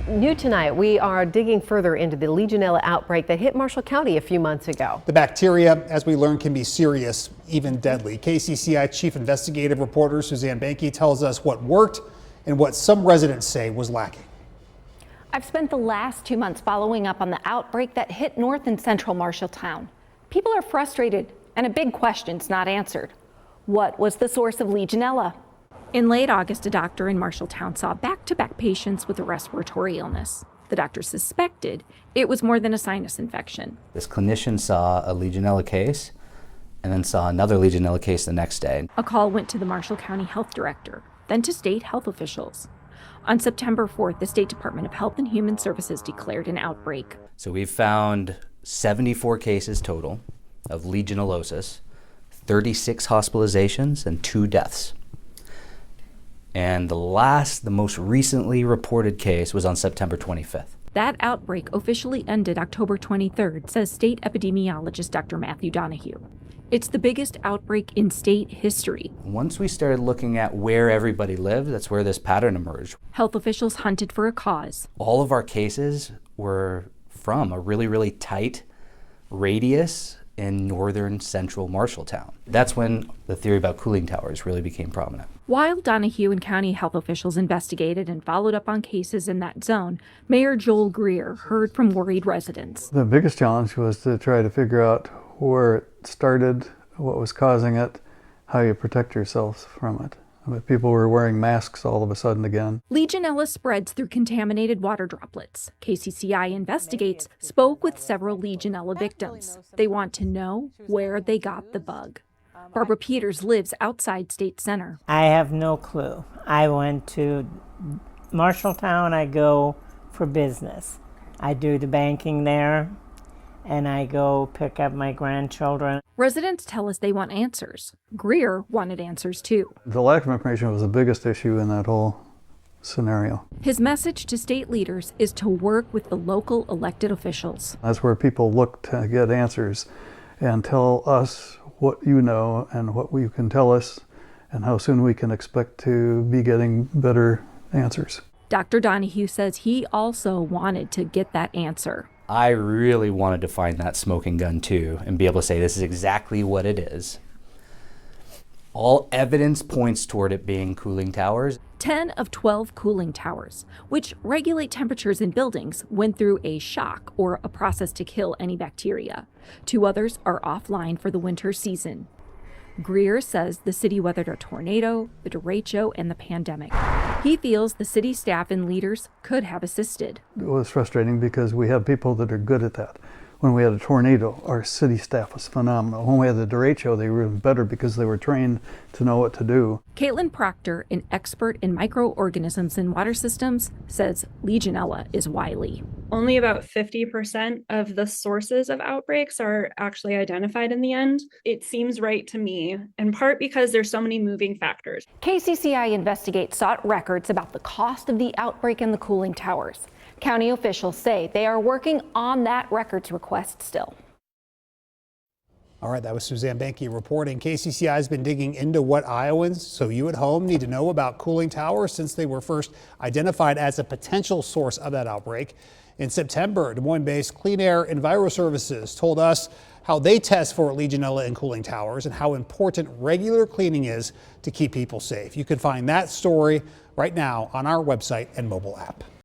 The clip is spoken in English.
New tonight, we are digging further into the Legionella outbreak that hit Marshall County a few months ago. The bacteria, as we learned, can be serious, even deadly. KCCI Chief Investigative Reporter Suzanne Banky tells us what worked and what some residents say was lacking. I've spent the last 2 months following up on the outbreak that hit north and central Marshalltown. People are frustrated and a big question's not answered. What was the source of Legionella? In late August, a doctor in Marshalltown saw back-to-back patients with a respiratory illness. The doctor suspected it was more than a sinus infection. This clinician saw a Legionella case and then saw another Legionella case the next day. A call went to the Marshall County Health Director, then to state health officials. On September 4th, the State Department of Health and Human Services declared an outbreak. So we've found 74 cases total of Legionellosis, 36 hospitalizations, and 2 deaths. And the most recently reported case was on September 25th. That outbreak officially ended October 23rd, says state epidemiologist Dr. Matthew Donahue. It's the biggest outbreak in state history. Once we started looking at where everybody lived, that's where this pattern emerged. Health officials hunted for a cause. All of our cases were from a really, really tight radius in northern central Marshalltown. That's when the theory about cooling towers really became prominent. While Donahue and county health officials investigated and followed up on cases in that zone, Mayor Joel Greer heard from worried residents. The biggest challenge was to try to figure out where it started, what was causing it, how you protect yourself from it. But people were wearing masks all of a sudden again. Legionella spreads through contaminated water droplets. KCCI Investigates spoke with several Legionella victims. They want to know where they got the bug. Barbara Peters lives outside State Center. I have no clue. I went to Marshalltown. I go for business. I do the banking there, and I go pick up my grandchildren. Residents tell us they want answers. Greer wanted answers too. The lack of information was the biggest issue in that whole scenario. His message to state leaders is to work with the local elected officials. That's where people look to get answers and tell us what you know and what you can tell us and how soon we can expect to be getting better answers. Dr. Donahue says he also wanted to get that answer. I really wanted to find that smoking gun too and be able to say this is exactly what it is. All evidence points toward it being cooling towers. 10 of 12 cooling towers, which regulate temperatures in buildings, went through a shock or a process to kill any bacteria. 2 others are offline for the winter season. Greer says the city weathered a tornado, the derecho, and the pandemic. He feels the city staff and leaders could have assisted. It was frustrating because we have people that are good at that. When we had a tornado, our city staff was phenomenal. When we had the derecho, they were even better because they were trained to know what to do. Caitlin Proctor, an expert in microorganisms in water systems, says Legionella is wily. Only about 50% of the sources of outbreaks are actually identified in the end. It seems right to me, in part because there's so many moving factors. KCCI Investigates sought records about the cost of the outbreak in the cooling towers. County officials say they are working on that records request still. All right, that was Suzanne Banky reporting. KCCI has been digging into what Iowans, so you at home, need to know about cooling towers since they were first identified as a potential source of that outbreak. In September, Des Moines-based Clean Air Enviro Services told us how they test for Legionella in cooling towers and how important regular cleaning is to keep people safe. You can find that story right now on our website and mobile app.